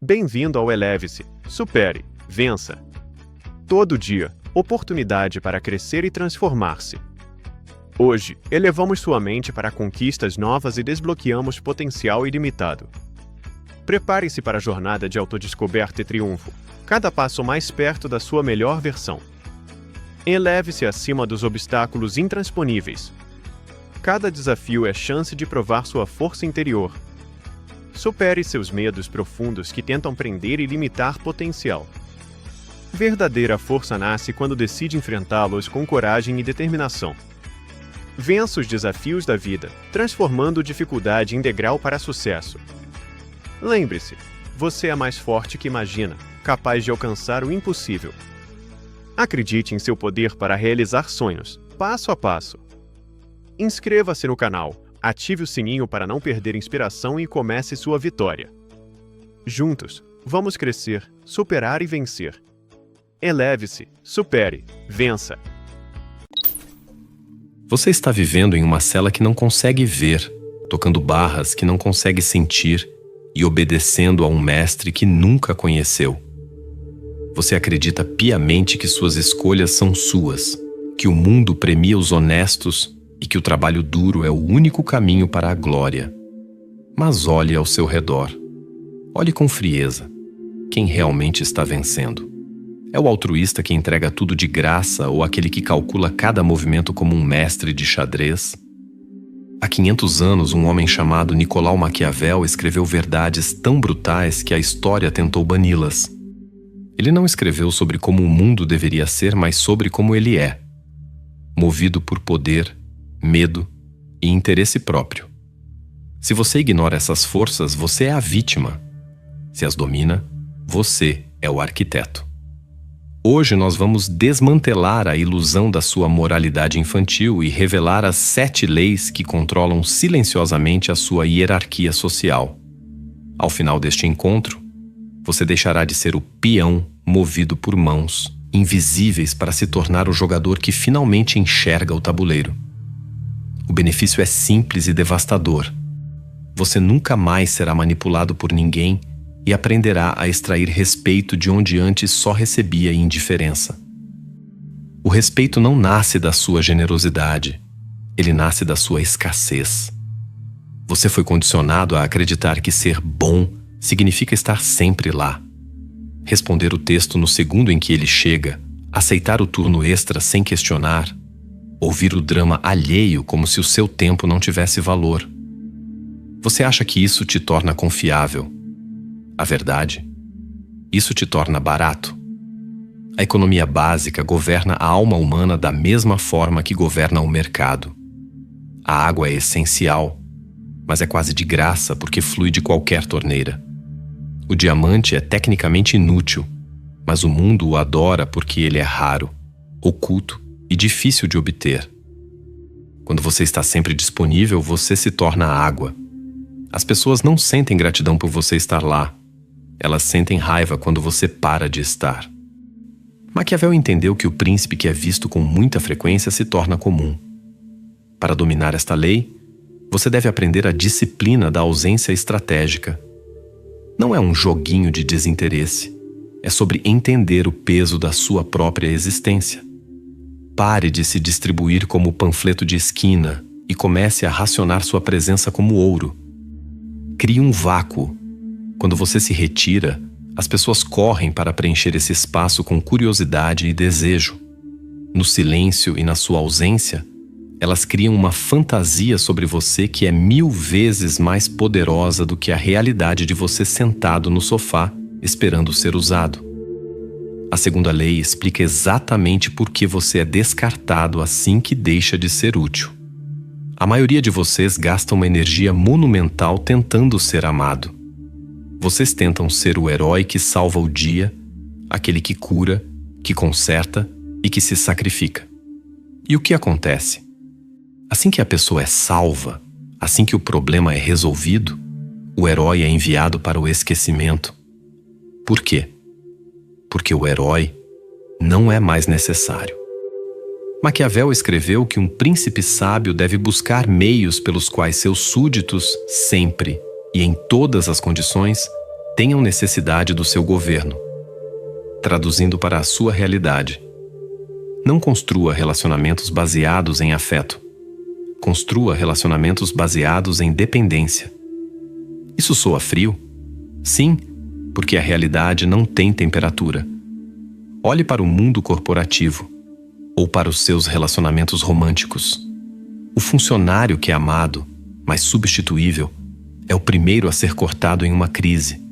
Bem-vindo ao Eleve-se, Supere, Vença. Todo dia, oportunidade para crescer e transformar-se. Hoje, elevamos sua mente para conquistas novas e desbloqueamos potencial ilimitado. Prepare-se para a jornada de autodescoberta e triunfo, cada passo mais perto da sua melhor versão. Eleve-se acima dos obstáculos intransponíveis. Cada desafio é chance de provar sua força interior. Supere seus medos profundos que tentam prender e limitar potencial. Verdadeira força nasce quando decide enfrentá-los com coragem e determinação. Vença os desafios da vida, transformando dificuldade em degrau para sucesso. Lembre-se, você é mais forte que imagina, capaz de alcançar o impossível. Acredite em seu poder para realizar sonhos, passo a passo. Inscreva-se no canal, ative o sininho para não perder inspiração e comece sua vitória. Juntos, vamos crescer, superar e vencer. Eleve-se, supere, vença. Você está vivendo em uma cela que não consegue ver, tocando barras que não consegue sentir e obedecendo a um mestre que nunca conheceu. Você acredita piamente que suas escolhas são suas, que o mundo premia os honestos e que o trabalho duro é o único caminho para a glória. Mas olhe ao seu redor. Olhe com frieza. Quem realmente está vencendo? É o altruísta que entrega tudo de graça ou aquele que calcula cada movimento como um mestre de xadrez? Há 500 anos, um homem chamado Nicolau Maquiavel escreveu verdades tão brutais que a história tentou bani-las. Ele não escreveu sobre como o mundo deveria ser, mas sobre como ele é. Movido por poder, medo e interesse próprio. Se você ignora essas forças, você é a vítima. Se as domina, você é o arquiteto. Hoje nós vamos desmantelar a ilusão da sua moralidade infantil e revelar as 7 leis que controlam silenciosamente a sua hierarquia social. Ao final deste encontro, você deixará de ser o peão movido por mãos invisíveis para se tornar o jogador que finalmente enxerga o tabuleiro. O benefício é simples e devastador. Você nunca mais será manipulado por ninguém e aprenderá a extrair respeito de onde antes só recebia indiferença. O respeito não nasce da sua generosidade, ele nasce da sua escassez. Você foi condicionado a acreditar que ser bom significa estar sempre lá. Responder o texto no segundo em que ele chega, aceitar o turno extra sem questionar, ouvir o drama alheio como se o seu tempo não tivesse valor. Você acha que isso te torna confiável? A verdade, isso te torna barato. A economia básica governa a alma humana da mesma forma que governa o mercado. A água é essencial, mas é quase de graça porque flui de qualquer torneira. O diamante é tecnicamente inútil, mas o mundo o adora porque ele é raro, oculto e difícil de obter. Quando você está sempre disponível, você se torna água. As pessoas não sentem gratidão por você estar lá. Elas sentem raiva quando você para de estar. Maquiavel entendeu que o príncipe que é visto com muita frequência se torna comum. Para dominar esta lei, você deve aprender a disciplina da ausência estratégica. Não é um joguinho de desinteresse. É sobre entender o peso da sua própria existência. Pare de se distribuir como panfleto de esquina e comece a racionar sua presença como ouro. Crie um vácuo. Quando você se retira, as pessoas correm para preencher esse espaço com curiosidade e desejo. No silêncio e na sua ausência, elas criam uma fantasia sobre você que é 1000 vezes mais poderosa do que a realidade de você sentado no sofá, esperando ser usado. A segunda lei explica exatamente por que você é descartado assim que deixa de ser útil. A maioria de vocês gasta uma energia monumental tentando ser amado. Vocês tentam ser o herói que salva o dia, aquele que cura, que conserta e que se sacrifica. E o que acontece? Assim que a pessoa é salva, assim que o problema é resolvido, o herói é enviado para o esquecimento. Por quê? Porque o herói não é mais necessário. Maquiavel escreveu que um príncipe sábio deve buscar meios pelos quais seus súditos sempre e em todas as condições tenham necessidade do seu governo. Traduzindo para a sua realidade, não construa relacionamentos baseados em afeto. Construa relacionamentos baseados em dependência. Isso soa frio? Sim, porque a realidade não tem temperatura. Olhe para o mundo corporativo ou para os seus relacionamentos românticos. O funcionário que é amado, mas substituível, é o primeiro a ser cortado em uma crise.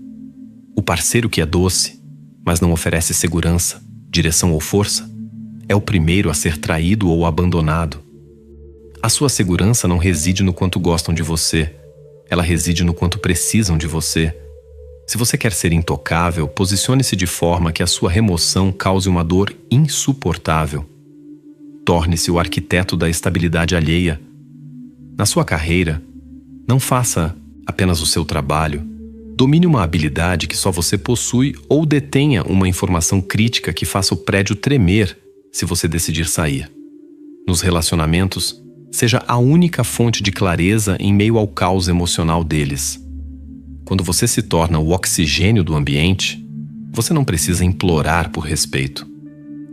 O parceiro que é doce, mas não oferece segurança, direção ou força, é o primeiro a ser traído ou abandonado. A sua segurança não reside no quanto gostam de você, ela reside no quanto precisam de você. Se você quer ser intocável, posicione-se de forma que a sua remoção cause uma dor insuportável. Torne-se o arquiteto da estabilidade alheia. Na sua carreira, não faça apenas o seu trabalho. Domine uma habilidade que só você possui ou detenha uma informação crítica que faça o prédio tremer se você decidir sair. Nos relacionamentos, seja a única fonte de clareza em meio ao caos emocional deles. Quando você se torna o oxigênio do ambiente, você não precisa implorar por respeito.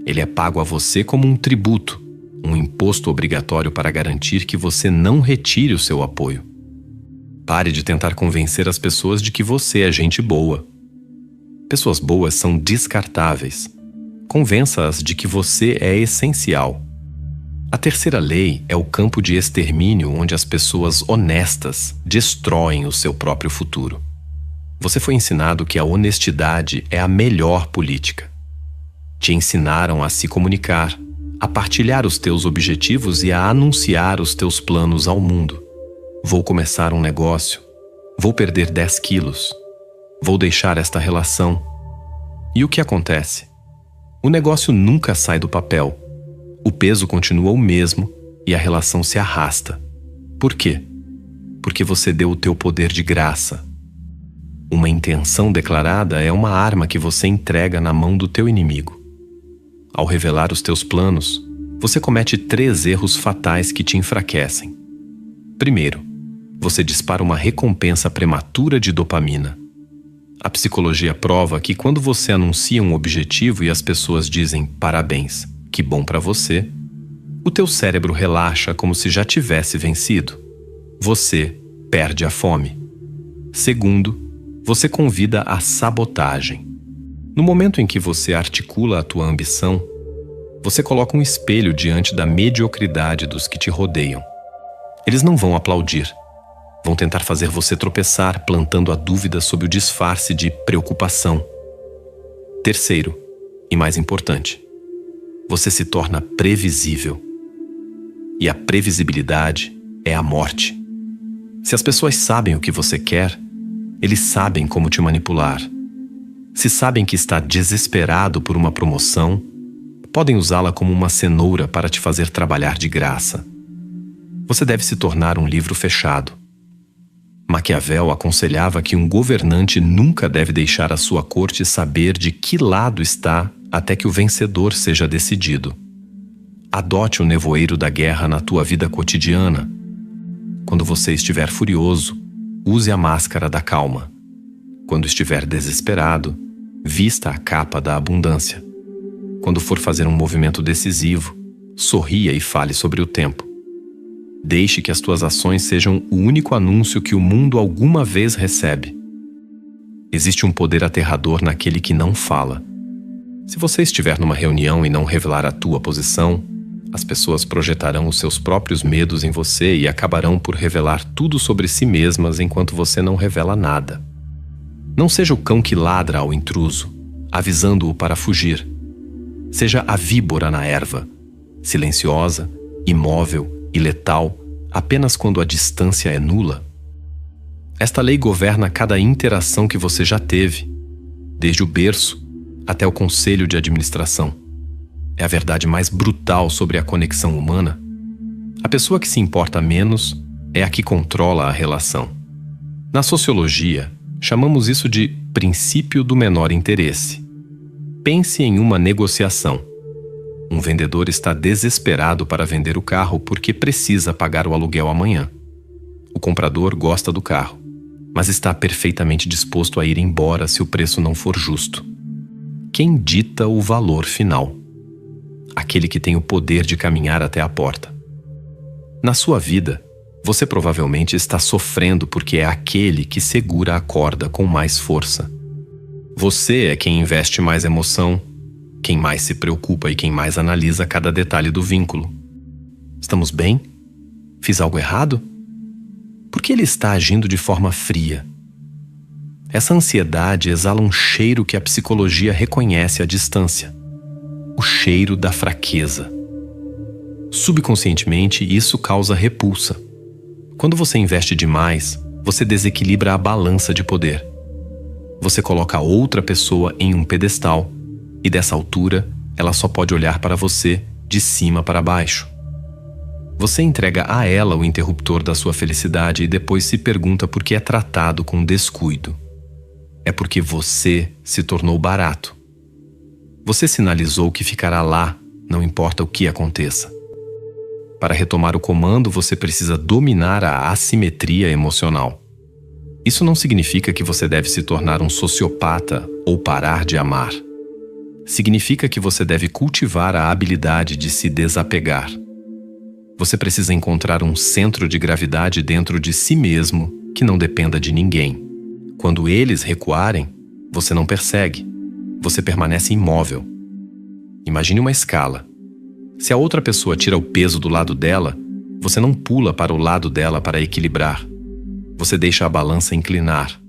Ele é pago a você como um tributo, um imposto obrigatório para garantir que você não retire o seu apoio. Pare de tentar convencer as pessoas de que você é gente boa. Pessoas boas são descartáveis. Convença-as de que você é essencial. A terceira lei é o campo de extermínio onde as pessoas honestas destroem o seu próprio futuro. Você foi ensinado que a honestidade é a melhor política. Te ensinaram a se comunicar, a partilhar os teus objetivos e a anunciar os teus planos ao mundo. Vou começar um negócio. Vou perder 10 quilos. Vou deixar esta relação. E o que acontece? O negócio nunca sai do papel. O peso continua o mesmo e a relação se arrasta. Por quê? Porque você deu o teu poder de graça. Uma intenção declarada é uma arma que você entrega na mão do teu inimigo. Ao revelar os teus planos, você comete 3 erros fatais que te enfraquecem. Primeiro, você dispara uma recompensa prematura de dopamina. A psicologia prova que quando você anuncia um objetivo e as pessoas dizem parabéns, que bom para você, o teu cérebro relaxa como se já tivesse vencido. Você perde a fome. Segundo, você convida a sabotagem. No momento em que você articula a tua ambição, você coloca um espelho diante da mediocridade dos que te rodeiam. Eles não vão aplaudir. Vão tentar fazer você tropeçar, plantando a dúvida sob o disfarce de preocupação. Terceiro, e mais importante, você se torna previsível. E a previsibilidade é a morte. Se as pessoas sabem o que você quer, eles sabem como te manipular. Se sabem que está desesperado por uma promoção, podem usá-la como uma cenoura para te fazer trabalhar de graça. Você deve se tornar um livro fechado. Maquiavel aconselhava que um governante nunca deve deixar a sua corte saber de que lado está até que o vencedor seja decidido. Adote o nevoeiro da guerra na tua vida cotidiana. Quando você estiver furioso, use a máscara da calma. Quando estiver desesperado, vista a capa da abundância. Quando for fazer um movimento decisivo, sorria e fale sobre o tempo. Deixe que as tuas ações sejam o único anúncio que o mundo alguma vez recebe. Existe um poder aterrador naquele que não fala. Se você estiver numa reunião e não revelar a tua posição, as pessoas projetarão os seus próprios medos em você e acabarão por revelar tudo sobre si mesmas enquanto você não revela nada. Não seja o cão que ladra ao intruso, avisando-o para fugir. Seja a víbora na erva, silenciosa, imóvel e letal apenas quando a distância é nula. Esta lei governa cada interação que você já teve, desde o berço até o conselho de administração. É a verdade mais brutal sobre a conexão humana. A pessoa que se importa menos é a que controla a relação. Na sociologia, chamamos isso de princípio do menor interesse. Pense em uma negociação. Um vendedor está desesperado para vender o carro porque precisa pagar o aluguel amanhã. O comprador gosta do carro. mas está perfeitamente disposto a ir embora se o preço não for justo. Quem dita o valor final? Aquele que tem o poder de caminhar até a porta. Na sua vida, você provavelmente está sofrendo porque é aquele que segura a corda com mais força. Você é quem investe mais emoção, quem mais se preocupa e quem mais analisa cada detalhe do vínculo. Estamos bem? Fiz algo errado? Por que ele está agindo de forma fria? Essa ansiedade exala um cheiro que a psicologia reconhece à distância. O cheiro da fraqueza. Subconscientemente, isso causa repulsa. Quando você investe demais, você desequilibra a balança de poder. Você coloca outra pessoa em um pedestal e dessa altura, ela só pode olhar para você de cima para baixo. Você entrega a ela o interruptor da sua felicidade e depois se pergunta por que é tratado com descuido. É porque você se tornou barato. Você sinalizou que ficará lá, não importa o que aconteça. Para retomar o comando, você precisa dominar a assimetria emocional. Isso não significa que você deve se tornar um sociopata ou parar de amar. Significa que você deve cultivar a habilidade de se desapegar. Você precisa encontrar um centro de gravidade dentro de si mesmo que não dependa de ninguém. Quando eles recuarem, você não persegue. Você permanece imóvel. Imagine uma escala. Se a outra pessoa tira o peso do lado dela, você não pula para o lado dela para equilibrar. Você deixa a balança inclinar.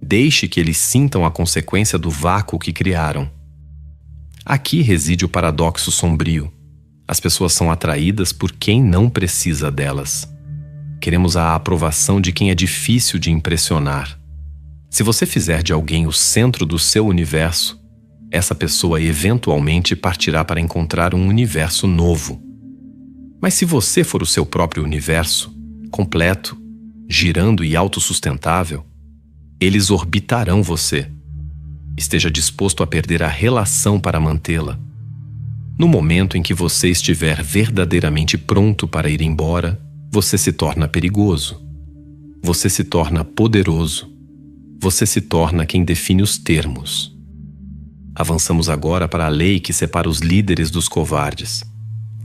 Deixe que eles sintam a consequência do vácuo que criaram. Aqui reside o paradoxo sombrio. As pessoas são atraídas por quem não precisa delas. Queremos a aprovação de quem é difícil de impressionar. Se você fizer de alguém o centro do seu universo, essa pessoa eventualmente partirá para encontrar um universo novo. Mas se você for o seu próprio universo, completo, girando e autossustentável, eles orbitarão você. Esteja disposto a perder a relação para mantê-la. No momento em que você estiver verdadeiramente pronto para ir embora, você se torna perigoso. Você se torna poderoso. Você se torna quem define os termos. Avançamos agora para a lei que separa os líderes dos covardes.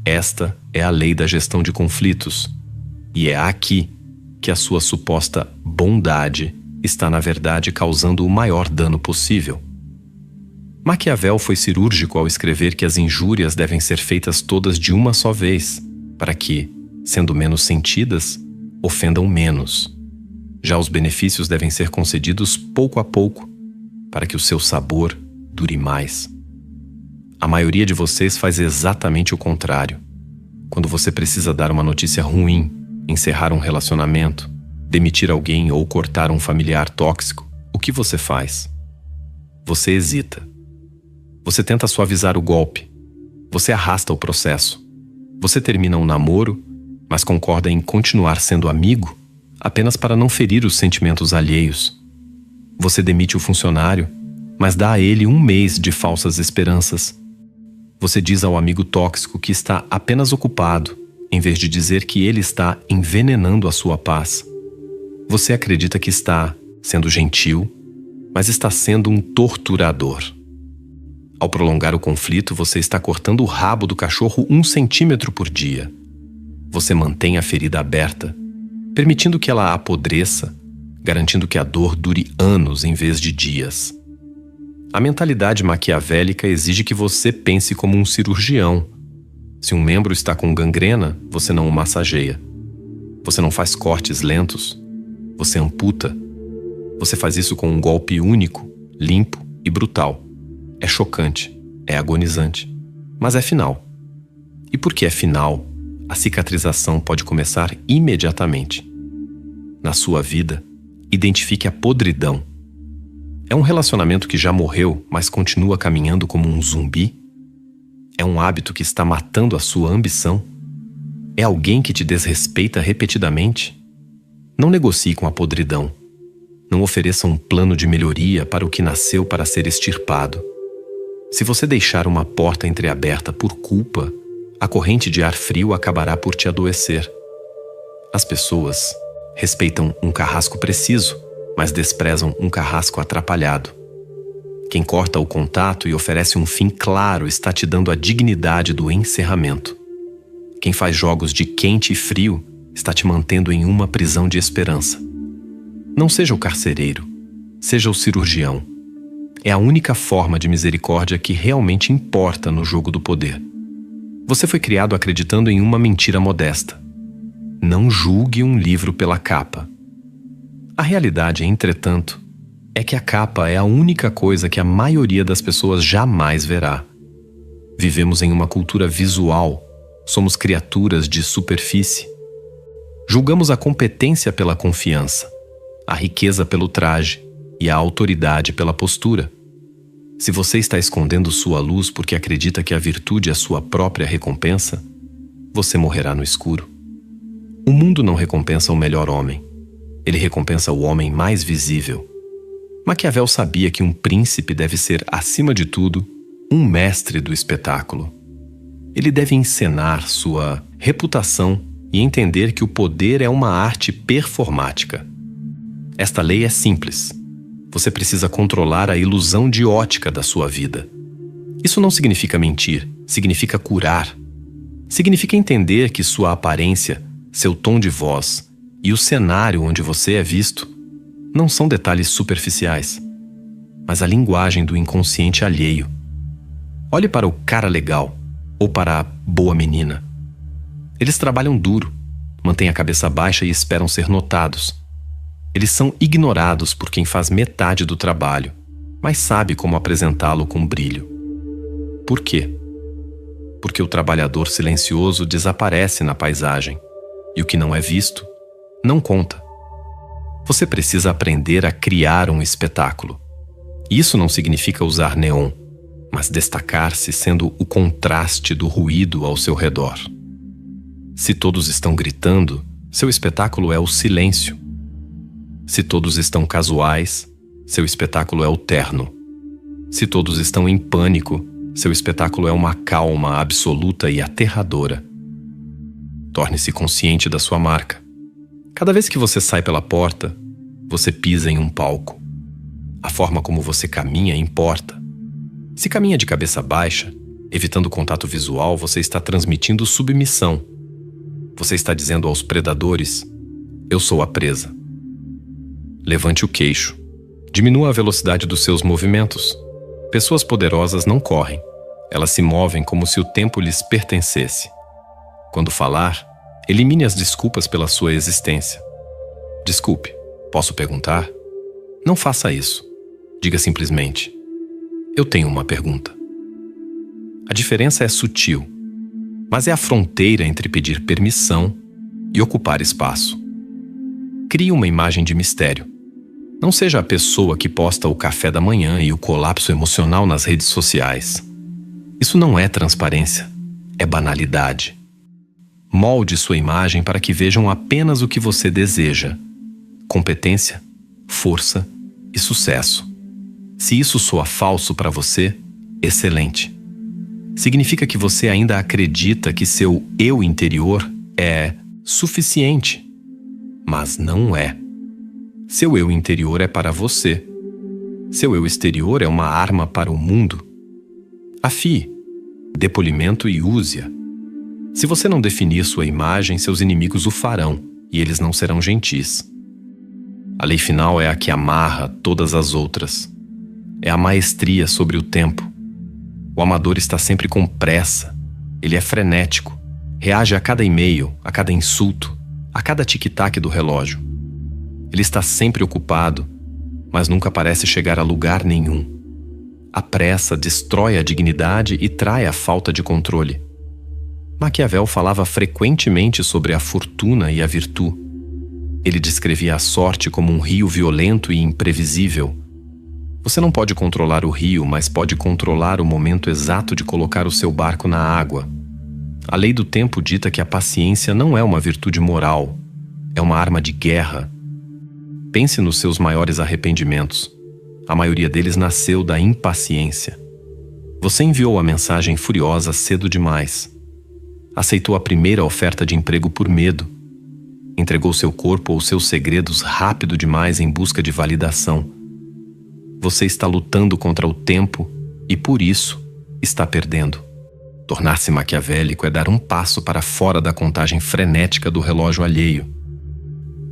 Esta é a lei da gestão de conflitos. E é aqui que a sua suposta bondade está, na verdade, causando o maior dano possível. Maquiavel foi cirúrgico ao escrever que as injúrias devem ser feitas todas de uma só vez, para que, sendo menos sentidas, ofendam menos. Já os benefícios devem ser concedidos pouco a pouco, para que o seu sabor dure mais. A maioria de vocês faz exatamente o contrário. Quando você precisa dar uma notícia ruim, encerrar um relacionamento, demitir alguém ou cortar um familiar tóxico, o que você faz? Você hesita. Você tenta suavizar o golpe. Você arrasta o processo. Você termina um namoro, mas concorda em continuar sendo amigo apenas para não ferir os sentimentos alheios. Você demite o funcionário, mas dá a ele 1 mês de falsas esperanças. Você diz ao amigo tóxico que está apenas ocupado, em vez de dizer que ele está envenenando a sua paz. Você acredita que está sendo gentil, mas está sendo um torturador. Ao prolongar o conflito, você está cortando o rabo do cachorro 1 centímetro por dia. Você mantém a ferida aberta, permitindo que ela apodreça, garantindo que a dor dure anos em vez de dias. A mentalidade maquiavélica exige que você pense como um cirurgião. Se um membro está com gangrena, você não o massageia. Você não faz cortes lentos. Você amputa. Você faz isso com um golpe único, limpo e brutal. É chocante, é agonizante, mas é final. E porque é final, a cicatrização pode começar imediatamente. Na sua vida, identifique a podridão. É um relacionamento que já morreu, mas continua caminhando como um zumbi? É um hábito que está matando a sua ambição? É alguém que te desrespeita repetidamente? Não negocie com a podridão. Não ofereça um plano de melhoria para o que nasceu para ser extirpado. Se você deixar uma porta entreaberta por culpa, a corrente de ar frio acabará por te adoecer. As pessoas respeitam um carrasco preciso, mas desprezam um carrasco atrapalhado. Quem corta o contato e oferece um fim claro está te dando a dignidade do encerramento. Quem faz jogos de quente e frio está te mantendo em uma prisão de esperança. Não seja o carcereiro, seja o cirurgião. É a única forma de misericórdia que realmente importa no jogo do poder. Você foi criado acreditando em uma mentira modesta. Não julgue um livro pela capa. A realidade, entretanto, é que a capa é a única coisa que a maioria das pessoas jamais verá. Vivemos em uma cultura visual, somos criaturas de superfície. Julgamos a competência pela confiança, a riqueza pelo traje e a autoridade pela postura. Se você está escondendo sua luz porque acredita que a virtude é sua própria recompensa, você morrerá no escuro. O mundo não recompensa o melhor homem. Ele recompensa o homem mais visível. Maquiavel sabia que um príncipe deve ser, acima de tudo, um mestre do espetáculo. Ele deve encenar sua reputação e entender que o poder é uma arte performática. Esta lei é simples. Você precisa controlar a ilusão de ótica da sua vida. Isso não significa mentir, significa curar. Significa entender que sua aparência, seu tom de voz e o cenário onde você é visto não são detalhes superficiais, mas a linguagem do inconsciente alheio. Olhe para o cara legal ou para a boa menina. Eles trabalham duro, mantêm a cabeça baixa e esperam ser notados. Eles são ignorados por quem faz metade do trabalho, mas sabe como apresentá-lo com brilho. Por quê? Porque o trabalhador silencioso desaparece na paisagem, e o que não é visto não conta. Você precisa aprender a criar um espetáculo. Isso não significa usar neon, mas destacar-se sendo o contraste do ruído ao seu redor. Se todos estão gritando, seu espetáculo é o silêncio. Se todos estão casuais, seu espetáculo é o terno. Se todos estão em pânico, seu espetáculo é uma calma absoluta e aterradora. Torne-se consciente da sua marca. Cada vez que você sai pela porta, você pisa em um palco. A forma como você caminha importa. Se caminha de cabeça baixa, evitando contato visual, você está transmitindo submissão. Você está dizendo aos predadores: eu sou a presa. Levante o queixo. Diminua a velocidade dos seus movimentos. Pessoas poderosas não correm. Elas se movem como se o tempo lhes pertencesse. Quando falar, elimine as desculpas pela sua existência. Desculpe, posso perguntar? Não faça isso. Diga simplesmente: eu tenho uma pergunta. A diferença é sutil, mas é a fronteira entre pedir permissão e ocupar espaço. Crie uma imagem de mistério. Não seja a pessoa que posta o café da manhã e o colapso emocional nas redes sociais. Isso não é transparência, é banalidade. Molde sua imagem para que vejam apenas o que você deseja: competência, força e sucesso. Se isso soa falso para você, excelente. Significa que você ainda acredita que seu eu interior é suficiente, mas não é. Seu eu interior é para você. Seu eu exterior é uma arma para o mundo. Afie, dê polimento e use-a. Se você não definir sua imagem, seus inimigos o farão, e eles não serão gentis. A lei final é a que amarra todas as outras. É a maestria sobre o tempo. O amador está sempre com pressa. Ele é frenético. Reage a cada e-mail, a cada insulto, a cada tic-tac do relógio. Ele está sempre ocupado, mas nunca parece chegar a lugar nenhum. A pressa destrói a dignidade e trai a falta de controle. Maquiavel falava frequentemente sobre a fortuna e a virtude. Ele descrevia a sorte como um rio violento e imprevisível. Você não pode controlar o rio, mas pode controlar o momento exato de colocar o seu barco na água. A lei do tempo dita que a paciência não é uma virtude moral, é uma arma de guerra. Pense nos seus maiores arrependimentos. A maioria deles nasceu da impaciência. Você enviou a mensagem furiosa cedo demais. Aceitou a primeira oferta de emprego por medo. entregou seu corpo ou seus segredos rápido demais em busca de validação. Você está lutando contra o tempo e, por isso, está perdendo. Tornar-se maquiavélico é dar um passo para fora da contagem frenética do relógio alheio.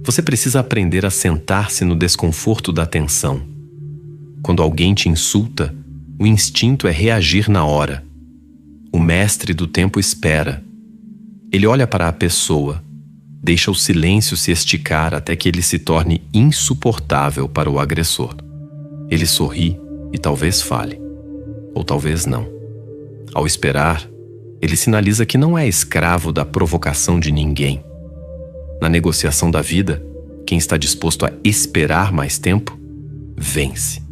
Você precisa aprender a sentar-se no desconforto da tensão. Quando alguém te insulta, o instinto é reagir na hora. O mestre do tempo espera. Ele olha para a pessoa, deixa o silêncio se esticar até que ele se torne insuportável para o agressor. Ele sorri e talvez fale, ou talvez não. Ao esperar, ele sinaliza que não é escravo da provocação de ninguém. Na negociação da vida, quem está disposto a esperar mais tempo, vence.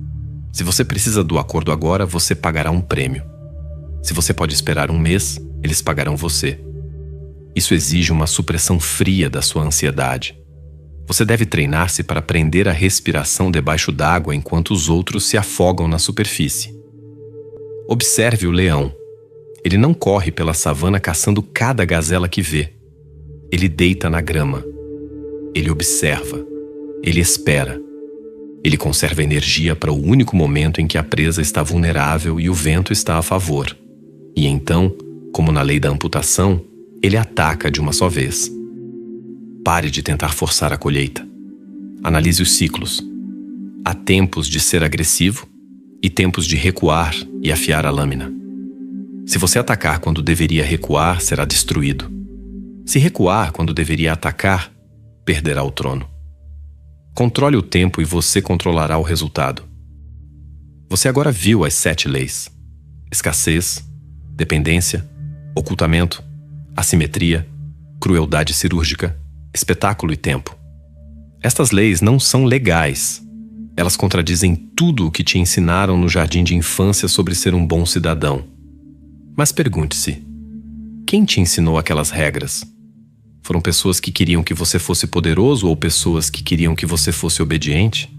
Se você precisa do acordo agora, você pagará um prêmio. Se você pode esperar um mês, eles pagarão você. Isso exige uma supressão fria da sua ansiedade. Você deve treinar-se para prender a respiração debaixo d'água enquanto os outros se afogam na superfície. Observe o leão. Ele não corre pela savana caçando cada gazela que vê. Ele deita na grama. Ele observa. Ele espera. Ele conserva energia para o único momento em que a presa está vulnerável e o vento está a favor. E então, como na lei da amputação, ele ataca de uma só vez. Pare de tentar forçar a colheita. Analise os ciclos. Há tempos de ser agressivo e tempos de recuar e afiar a lâmina. Se você atacar quando deveria recuar, será destruído. Se recuar quando deveria atacar, perderá o trono. Controle o tempo e você controlará o resultado. Você agora viu as 7 leis: escassez, dependência, ocultamento, assimetria, crueldade cirúrgica, espetáculo e tempo. Estas leis não são legais. Elas contradizem tudo o que te ensinaram no jardim de infância sobre ser um bom cidadão. Mas pergunte-se: quem te ensinou aquelas regras? Foram pessoas que queriam que você fosse poderoso ou pessoas que queriam que você fosse obediente?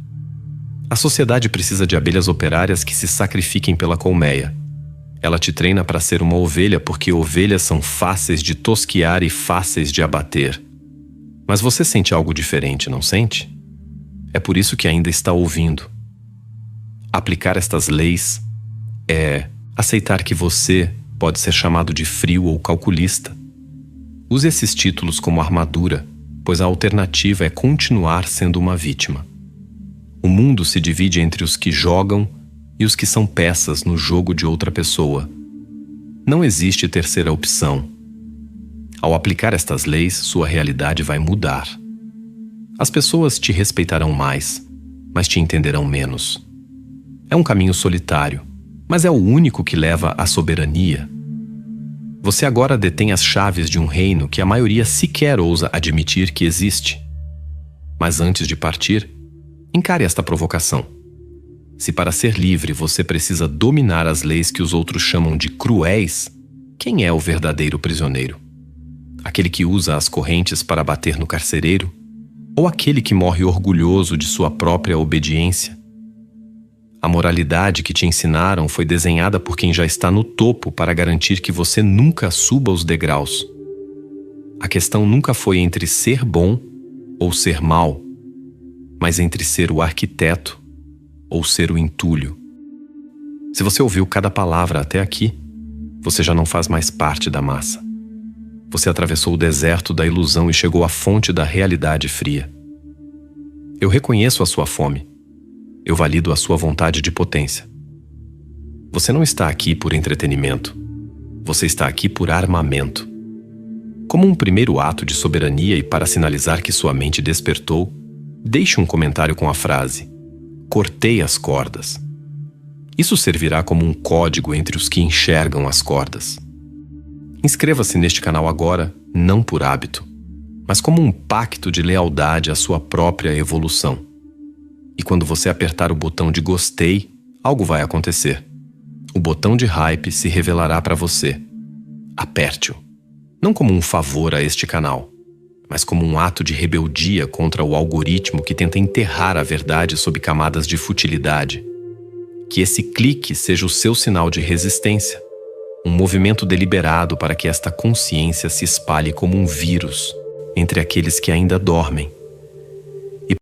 A sociedade precisa de abelhas operárias que se sacrifiquem pela colmeia. Ela te treina para ser uma ovelha porque ovelhas são fáceis de tosquiar e fáceis de abater. Mas você sente algo diferente, não sente? É por isso que ainda está ouvindo. Aplicar estas leis é aceitar que você pode ser chamado de frio ou calculista. Use esses títulos como armadura, pois a alternativa é continuar sendo uma vítima. O mundo se divide entre os que jogam e os que são peças no jogo de outra pessoa. Não existe terceira opção. Ao aplicar estas leis, sua realidade vai mudar. As pessoas te respeitarão mais, mas te entenderão menos. É um caminho solitário, mas é o único que leva à soberania. Você agora detém as chaves de um reino que a maioria sequer ousa admitir que existe. Mas antes de partir, encare esta provocação. Se para ser livre você precisa dominar as leis que os outros chamam de cruéis, quem é o verdadeiro prisioneiro? Aquele que usa as correntes para bater no carcereiro? Ou aquele que morre orgulhoso de sua própria obediência? A moralidade que te ensinaram foi desenhada por quem já está no topo para garantir que você nunca suba os degraus. A questão nunca foi entre ser bom ou ser mau, mas entre ser o arquiteto ou ser o entulho. Se você ouviu cada palavra até aqui, você já não faz mais parte da massa. Você atravessou o deserto da ilusão e chegou à fonte da realidade fria. Eu reconheço a sua fome. Eu valido a sua vontade de potência. Você não está aqui por entretenimento. Você está aqui por armamento. Como um primeiro ato de soberania e para sinalizar que sua mente despertou, deixe um comentário com a frase: cortei as cordas. Isso servirá como um código entre os que enxergam as cordas. Inscreva-se neste canal agora, não por hábito, mas como um pacto de lealdade à sua própria evolução. E quando você apertar o botão de gostei, algo vai acontecer. O botão de hype se revelará para você. Aperte-o. Não como um favor a este canal, mas como um ato de rebeldia contra o algoritmo que tenta enterrar a verdade sob camadas de futilidade. Que esse clique seja o seu sinal de resistência, um movimento deliberado para que esta consciência se espalhe como um vírus entre aqueles que ainda dormem.